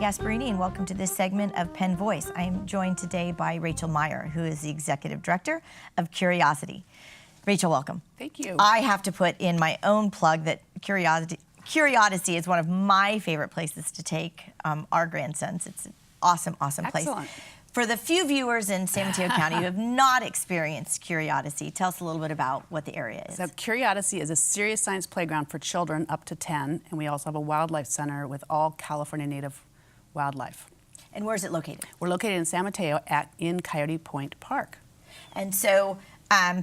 Gasparini, and welcome to this segment of Penn Voice. I am joined today by Rachel Meyer, who is the Executive Director of CuriOdyssey. Rachel, welcome. Thank you. I have to put in my own plug that CuriOdyssey is one of my favorite places to take our grandsons. It's an awesome, awesome place. Excellent. For the few viewers in San Mateo County who have not experienced CuriOdyssey, tell us a little bit about what the area is. So CuriOdyssey is a serious science playground for children up to 10, and we also have a wildlife center with all California native wildlife. And where is it located? We're located in San Mateo in Coyote Point Park. And so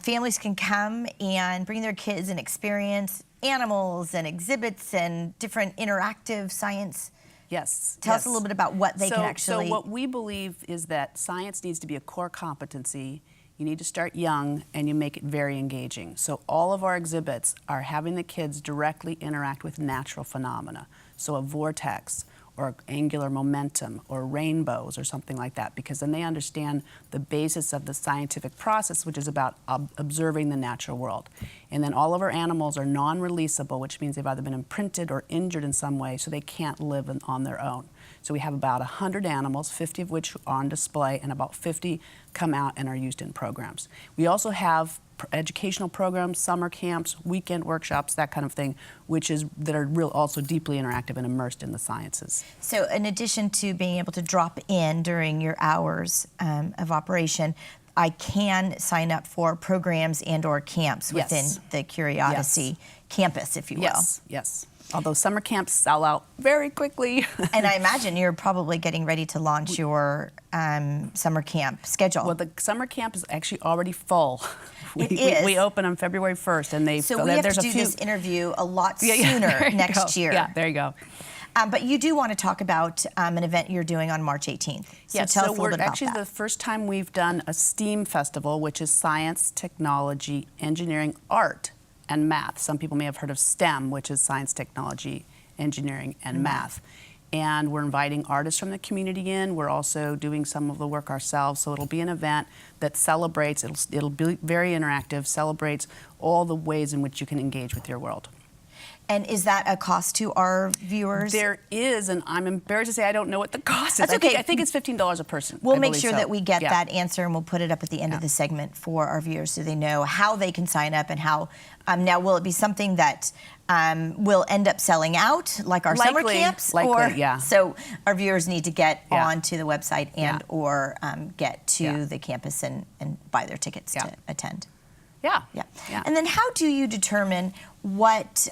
families can come and bring their kids and experience animals and exhibits and different interactive science. Yes. Tell us a little bit about what they can actually... So what we believe is that science needs to be a core competency. You need to start young, and you make it very engaging. So all of our exhibits are having the kids directly interact with natural phenomena. So a vortex, or angular momentum, or rainbows, or something like that, because then they understand the basis of the scientific process, which is about observing the natural world. And then all of our animals are non-releasable, which means they've either been imprinted or injured in some way, so they can't live on their own. So we have about 100 animals, 50 of which are on display, and about 50 come out and are used in programs. We also have educational programs, summer camps, weekend workshops, that kind of thing, that are also deeply interactive and immersed in the sciences. So in addition to being able to drop in during your hours of operation, I can sign up for programs and or camps within the CuriOdyssey campus, if you will. Yes, yes. Although summer camps sell out very quickly. And I imagine you're probably getting ready to launch your summer camp schedule. Well, the summer camp is actually already full. We open on February 1st, and so we have to do this interview a lot sooner next year. Yeah, there you go. But you do want to talk about an event you're doing on March 18th. So yes, tell us a little bit about that. Actually the first time we've done a STEAM festival, which is science, technology, engineering, art, and math. Some people may have heard of STEM, which is science, technology, engineering, and math. And we're inviting artists from the community in. We're also doing some of the work ourselves. So it'll be an event that celebrates, it'll be very interactive, celebrates all the ways in which you can engage with your world. And is that a cost to our viewers? There is, and I'm embarrassed to say I don't know what the cost is. That's okay. I think it's $15 a person. We'll make sure that we get that answer, and we'll put it up at the end of the segment for our viewers so they know how they can sign up and how. Now, will it be something that will end up selling out, like our summer camps? Likely, yeah. So our viewers need to get onto the website and or get to the campus and buy their tickets to attend. Yeah. And then how do you determine what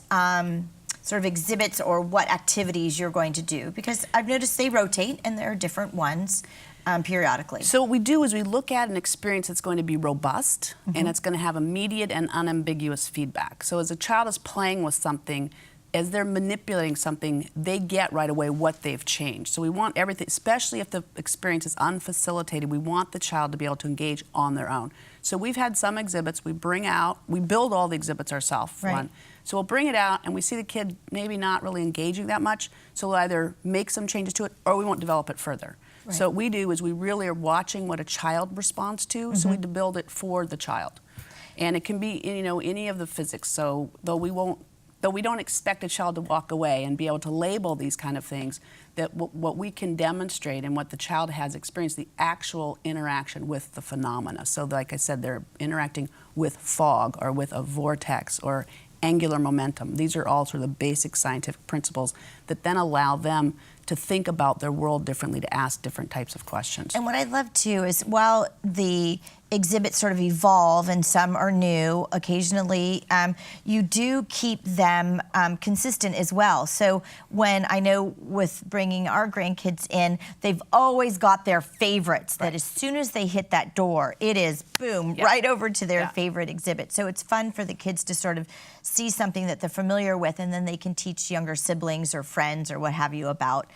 sort of exhibits or what activities you're going to do? Because I've noticed they rotate and there are different ones periodically. So what we do is we look at an experience that's going to be robust and it's going to have immediate and unambiguous feedback. So as a child is playing with something, as they're manipulating something, they get right away what they've changed. So we want everything, especially if the experience is unfacilitated, we want the child to be able to engage on their own. So we've had some exhibits we bring out, we build all the exhibits ourselves. So we'll bring it out and we see the kid maybe not really engaging that much, so we'll either make some changes to it or we won't develop it further. So what we do is we really are watching what a child responds to, so we build it for the child. And it can be, any of the physics, so though we don't expect a child to walk away and be able to label these kind of things, that what we can demonstrate and what the child has experienced, the actual interaction with the phenomena. So like I said, they're interacting with fog or with a vortex or angular momentum. These are all sort of the basic scientific principles that then allow them to think about their world differently, to ask different types of questions. And what I love too is while the exhibits sort of evolve and some are new occasionally, you do keep them consistent as well. So when I know with bringing our grandkids in, they've always got their favorites that as soon as they hit that door, it is boom, right over to their favorite exhibit. So it's fun for the kids to sort of see something that they're familiar with, and then they can teach younger siblings or friends or what have you about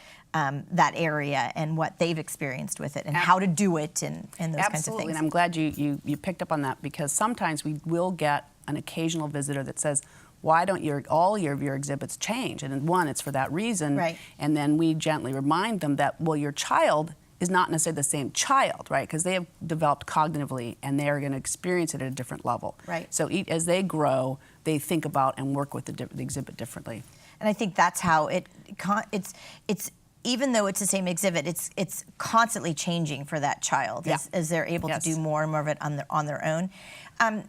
that area and what they've experienced with it and how to do it and those kinds of things. Absolutely, and I'm glad you picked up on that, because sometimes we will get an occasional visitor that says, why don't all your exhibits change? And one, it's for that reason. And then we gently remind them that, well, your child is not necessarily the same child, right? Because they have developed cognitively and they are going to experience it at a different level. So as they grow, they think about and work with the exhibit differently. And I think that's how it's even though it's the same exhibit, it's constantly changing for that child as they're able to do more and more of it on their own.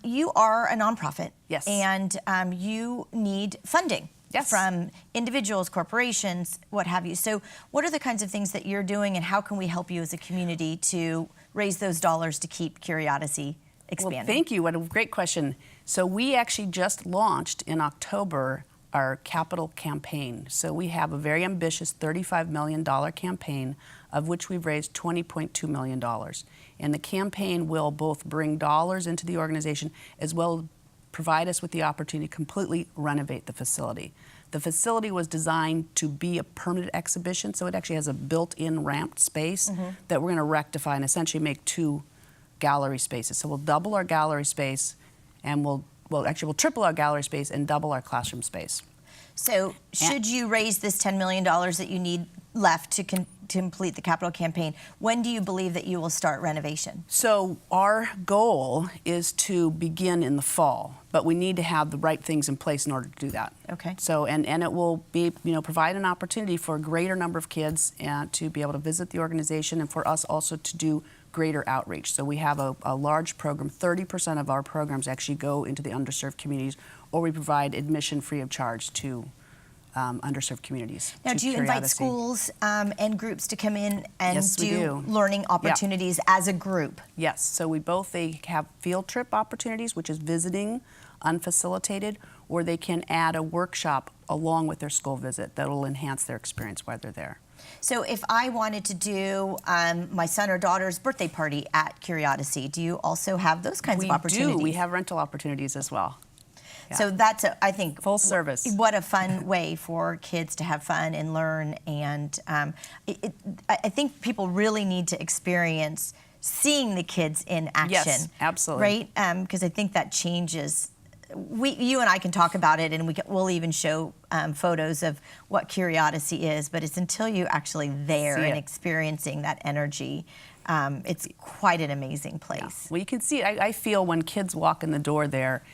You are a nonprofit, yes, and you need funding. Yes. From individuals, corporations, what have you. So what are the kinds of things that you're doing, and how can we help you as a community to raise those dollars to keep CuriOdyssey expanding? Well, thank you. What a great question. So we actually just launched in October our capital campaign. So we have a very ambitious $35 million campaign, of which we've raised $20.2 million. And the campaign will both bring dollars into the organization as well as provide us with the opportunity to completely renovate the facility. The facility was designed to be a permanent exhibition, so it actually has a built-in ramped space that we're going to rectify and essentially make 2 gallery spaces. So we'll double our gallery space, and we'll triple our gallery space and double our classroom space. So should you raise this $10 million that you need left to complete the capital campaign, when do you believe that you will start renovation? So our goal is to begin in the fall, but we need to have the right things in place in order to do that. Okay. So and it will be, provide an opportunity for a greater number of kids to be able to visit the organization, and for us also to do greater outreach. So we have a large program. 30% of our programs actually go into the underserved communities, or we provide admission free of charge to underserved communities. Now, do you invite schools and groups to come in and do learning opportunities as a group? Yes. So they have field trip opportunities, which is visiting unfacilitated, or they can add a workshop along with their school visit that will enhance their experience while they're there. So if I wanted to do my son or daughter's birthday party at CuriOdyssey, do you also have those kinds of opportunities? We do. We have rental opportunities as well. Yeah. So that's, I think, full service. What a fun way for kids to have fun and learn. And I think people really need to experience seeing the kids in action. Yes, absolutely. Right? Because I think that changes. You and I can talk about it, and we'll even show photos of what CuriOdyssey is. But it's until you're actually there and experiencing that energy. It's quite an amazing place. Yeah. Well, you can see it. I feel when kids walk in the door there,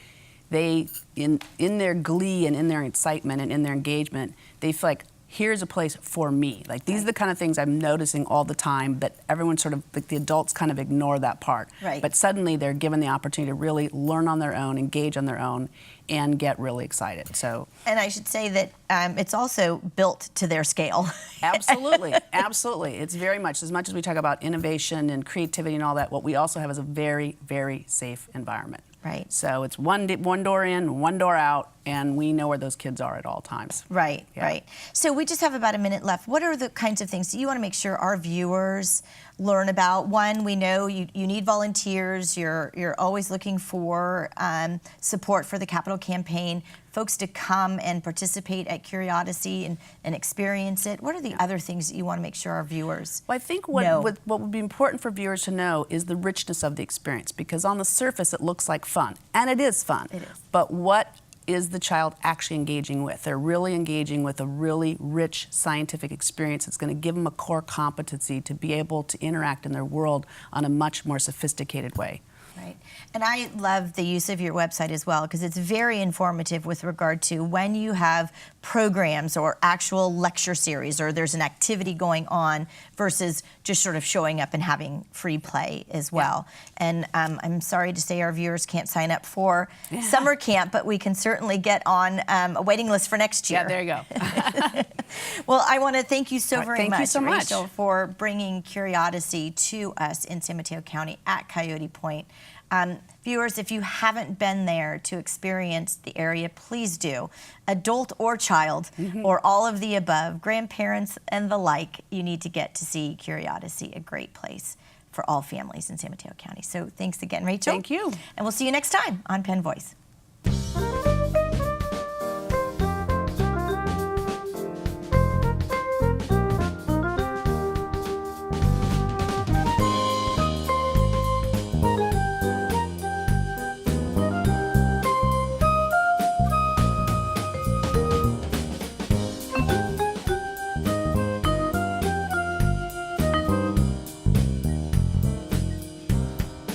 they, in their glee and in their excitement and in their engagement, they feel like, here's a place for me. Like, these are the kind of things I'm noticing all the time, but everyone sort of, like, the adults kind of ignore that part. Right. But suddenly they're given the opportunity to really learn on their own, engage on their own, and get really excited. So. And I should say that it's also built to their scale. Absolutely, absolutely. It's very much as we talk about innovation and creativity and all that, what we also have is a very, very safe environment. Right. So it's one door in, one door out, and we know where those kids are at all times. Right, right. So we just have about a minute left. What are the kinds of things that you want to make sure our viewers learn about? One, we know you need volunteers. You're always looking for support for the capital campaign, folks to come and participate at CuriOdyssey and experience it. What are the other things that you want to make sure our viewers Well, I think what would be important for viewers to know is the richness of the experience, because on the surface it looks like fun, and it is fun. It is. But what is the child actually engaging with? They're really engaging with a really rich scientific experience that's going to give them a core competency to be able to interact in their world on a much more sophisticated way. Right. And I love the use of your website as well, because it's very informative with regard to when you have programs or actual lecture series, or there's an activity going on versus just sort of showing up and having free play as well. Yeah. And I'm sorry to say our viewers can't sign up for summer camp, but we can certainly get on a waiting list for next year. Yeah, there you go. Well, I want to thank you so very much, thank you so much, Rachel, for bringing CuriOdyssey to us in San Mateo County at Coyote Point. Viewers, if you haven't been there to experience the area, please do. Adult or child, or all of the above, grandparents and the like, you need to get to see CuriOdyssey, a great place for all families in San Mateo County. So thanks again, Rachel. Thank you. And we'll see you next time on Penn Voice.